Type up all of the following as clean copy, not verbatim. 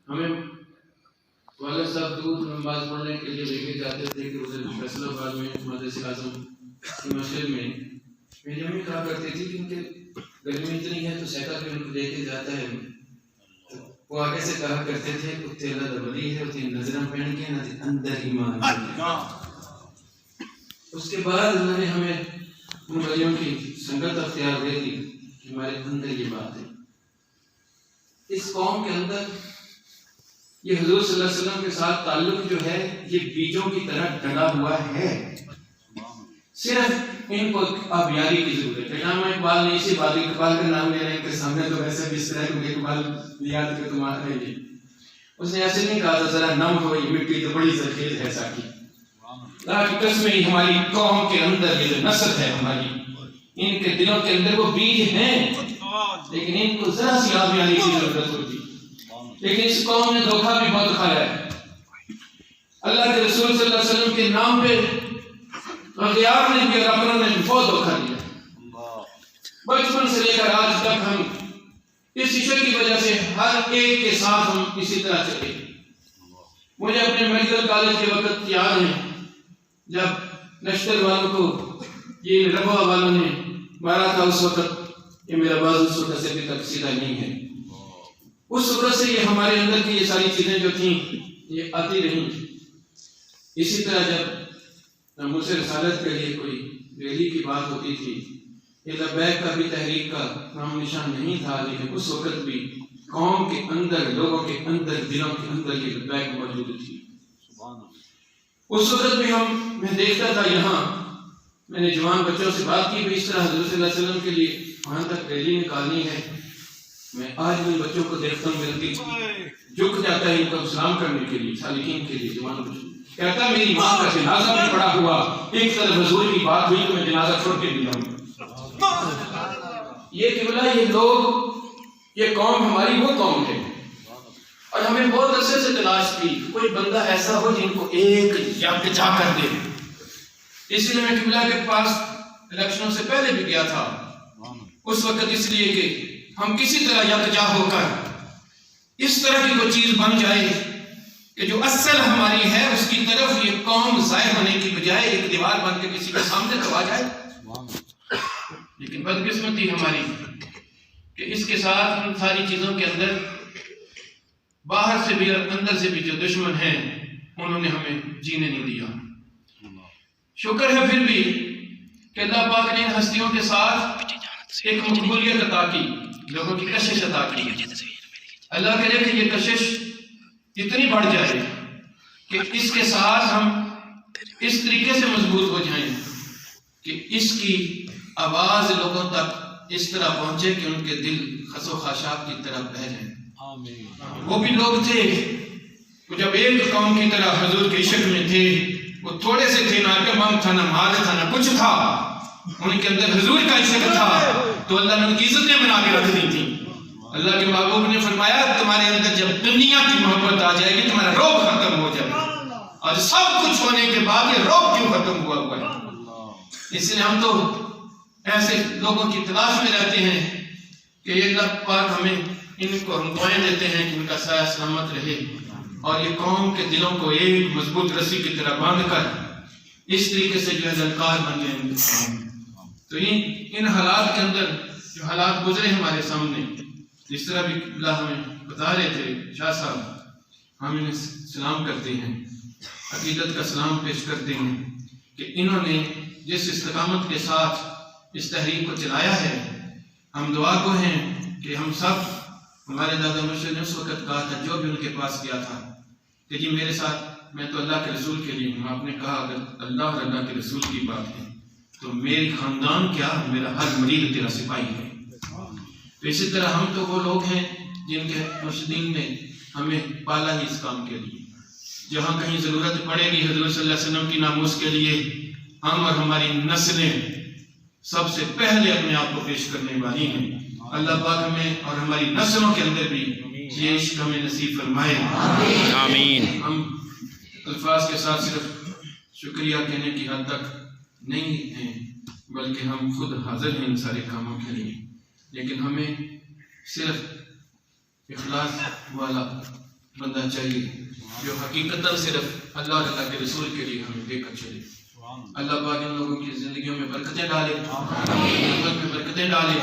ہمیں والد صاحب دودھ نماز پڑھنے کے لیے لے کے جاتے تھے کہ ادھر فیصل آباد میں مدرسہ اعظم کی مسجد میں میری امی کہا کرتی تھی کہ ان کے گرمی اتنی ہے تو سیکل پہ ان کو لے کے جاتا ہے. وہ آگے سے کہا کرتے تھے کتے اللہ دبلی ہے اتنی نظریں پہن کے نہ اندر ایمان. اس کے بعد اللہ نے ہمیں ان بھائیوں کی سنگت اختیار دے دی کہ ہمارے اندر یہ بات ہے. اس قوم کے اندر یہ حضور صلی اللہ علیہ وسلم کے ساتھ تعلق جو ہے یہ بیجوں کی طرح ڈلا ہوا ہے. صرف ان کو اب یاری کی ضرورت ہے. علامہ اقبال نے اسی بات اقبال کا نام لے رہے ہیں کہ سامنے تو ویسے بھی اس طرح کیونکہ اقبال یاد کے تمہارے لیے اس نے ایسے نہیں کہا تھا ذرا نم ہو یہ مٹی تو بڑی زرخیز ہے ساکی. اللہ کی قسم ہے ہماری قوم کے اندر یہ جو نسل ہے ہماری ان کے دلوں کے اندر وہ بیج ہیں لیکن ان کو ذرا سی آب یاری کی ضرورت ہوتی. لیکن اس قوم نے دھوکہ بھی بہت کھایا ہے. اللہ کے رسول صلی اللہ علیہ وسلم کے نام پہ اغیار نے بھی اور اپنوں نے بھی بہت دھوکہ دیا. بچپن سے لے کر آج تک ہم اس عشق کی وجہ سے ہر ایک کے ساتھ ہم اسی طرح چلے. مجھے اپنے میڈیکل کالج کے وقت یاد ہے جب نشتر والوں کو یہ ربوہ والوں نے مارا تھا. اس وقت یہ میرا بازو اس وقت سے بھی تک سیدھا نہیں ہے. اس وقت سے یہ ہمارے اندر کی یہ ساری چیزیں جو تھیں یہ آتی رہیں. اسی طرح جب ناموس رسالت کے لیے کوئی ریلی کی بات ہوتی تھی یہ لبیک کا بھی تحریک کا نام نشان نہیں تھا لیکن اس وقت بھی قوم کے اندر لوگوں کے اندر دلوں کے اندر یہ لبیک موجود تھی. اس وقت بھی میں دیکھتا تھا یہاں میں نے جوان بچوں سے بات کی بھی اس طرح حضور صلی اللہ علیہ وسلم کے لیے وہاں تک ریلی نکالنی ہے. میں آج بھی بچوں کو دیکھتا ہوں میرا دل جھک جاتا ہے ان کو سلام کرنے کے لیے سالکین کے لیے. جوان بچوں کہتا میری ماں کا جنازہ بھی پڑا ہوا ایک طرف حضور کی بات ہوئی تو میں جنازہ چھوڑ کے بھی جاؤں. یہ قبلہ یہ لوگ یہ قوم ہماری وہ قوم ہے اور ہمیں بہت عرصے سے تلاش کی کوئی بندہ ایسا ہو جن کو ایک یکجا کر دے. اس لیے میں قبلہ کے پاس الیکشنوں سے پہلے بھی گیا تھا اس وقت اس لیے کہ ہم کسی طرح یکجا ہو کر اس طرح کی کوئی چیز بن جائے کہ جو اصل ہماری ہے اس کی طرف یہ قوم ضائع ہونے کی بجائے ایک دیوار بن کے کسی کے سامنے تو آ جائے. لیکن بدقسمتی ہماری کہ اس کے ساتھ ان ساری چیزوں کے اندر باہر سے بھی اور اندر سے بھی جو دشمن ہیں انہوں نے ہمیں جینے نہیں دیا. شکر ہے پھر بھی کہ اللہ پاک نے ان ہستیوں کے ساتھ ایک مقبولیت عطا کی لوگوں کی کشش عطا کی. اللہ کرے کہ یہ کشش اتنی بڑھ جائے کہ اس کے ساتھ ہم اس طریقے سے مضبوط ہو جائیں کہ اس کی آواز لوگوں تک اس طرح پہنچے کہ ان کے دل خس و خاشاک کی طرف بہہ جائیں. وہ بھی لوگ تھے وہ جب ایک قوم کی طرح حضور کے عشق میں تھے وہ تھوڑے سے تھے نہ کمام تھا نہ مال تھا نہ کچھ تھا ان کے اندر حضور کا عشق تھا تو اللہ نے ان کی عزتیں بنا کے رکھ دی تھی. اللہ کے محبوب نے فرمایا تمہارے اندر جب دنیا کی محبت آ جائے گی تمہارا روب ختم ہو جائے گا اور سب کچھ ہونے کے بعد یہ روب کیوں ختم ہوا ہے. اس لیے ہم تو ایسے لوگوں کی تلاش میں رہتے ہیں کہ یہ اللہ پاک ہمیں ان کو ہم دعائیں دیتے ہیں کہ ان کا سایہ سلامت رہے اور یہ قوم کے دلوں کو ایک مضبوط رسی کی طرح باندھ کر اس طریقے سے جو ہے جلکار بن جائیں. تو ان حالات کے اندر جو حالات گزرے ہمارے سامنے جس طرح بھی اللہ ہمیں بتا رہے تھے شاہ صاحب ہم انہیں سلام کرتے ہیں عقیدت کا سلام پیش کرتے ہیں کہ انہوں نے جس استقامت کے ساتھ اس تحریک کو چلایا ہے ہم دعا کو ہیں کہ ہم سب ہمارے دادا مرشد نے اس وقت کہا تھا جو بھی ان کے پاس گیا تھا کہ جی میرے ساتھ میں تو اللہ کے رسول کے لیے ہوں. آپ نے کہا اگر اللہ اور اللہ کے رسول کی بات ہے تو میری خاندان کیا میرا ہر مرید تیرا سپاہی ہے. تو اسی طرح ہم تو وہ لوگ ہیں جن کے مرشدین نے ہمیں پالا ہی اس کام کے لیے. جہاں کہیں ضرورت پڑے گی حضور صلی اللہ علیہ وسلم کی ناموس کے لیے ہم اور ہماری نسلیں سب سے پہلے اپنے آپ کو پیش کرنے والی ہیں. اللہ پاک ہمیں اور ہماری نسلوں کے اندر بھی یہ عشق ہمیں نصیب فرمائے. آمین. ہم الفاظ کے ساتھ صرف شکریہ کہنے کی حد تک نہیں ہیں بلکہ ہم خود حاضر ہیں ان سارے کاموں کے لیے. لیکن ہمیں صرف اخلاص والا بندہ چاہیے جو حقیقتاً صرف اللہ اور اللہ کے رسول کے لیے ہمیں دے کر چلے. اللہ پاک ان لوگوں کی زندگیوں میں برکتیں ڈالے, محبت میں برکتیں ڈالے,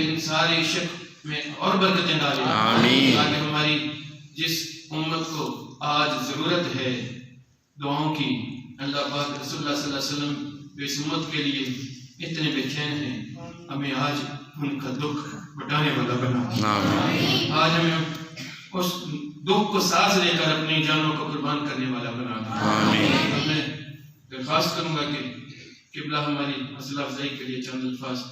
ان سارے عشق میں اور برکتیں ڈالے, تاکہ ہماری جس امت کو آج ضرورت ہے دعاؤں کی, اللہ پاک رسول اللہ صلی اللہ علیہ وسلم اس امت کے لیے اتنے بے چین ہیں, ہمیں آج ان کا دکھ بٹانے والا بنا. آج ہمیں اس دکھ کو سانس لے کر اپنی جانوں کو قربان کرنے والا بنا. میں درخواست کروں گا کہ قبلہ ہماری حوصلہ افزائی کے لیے چند الفاظ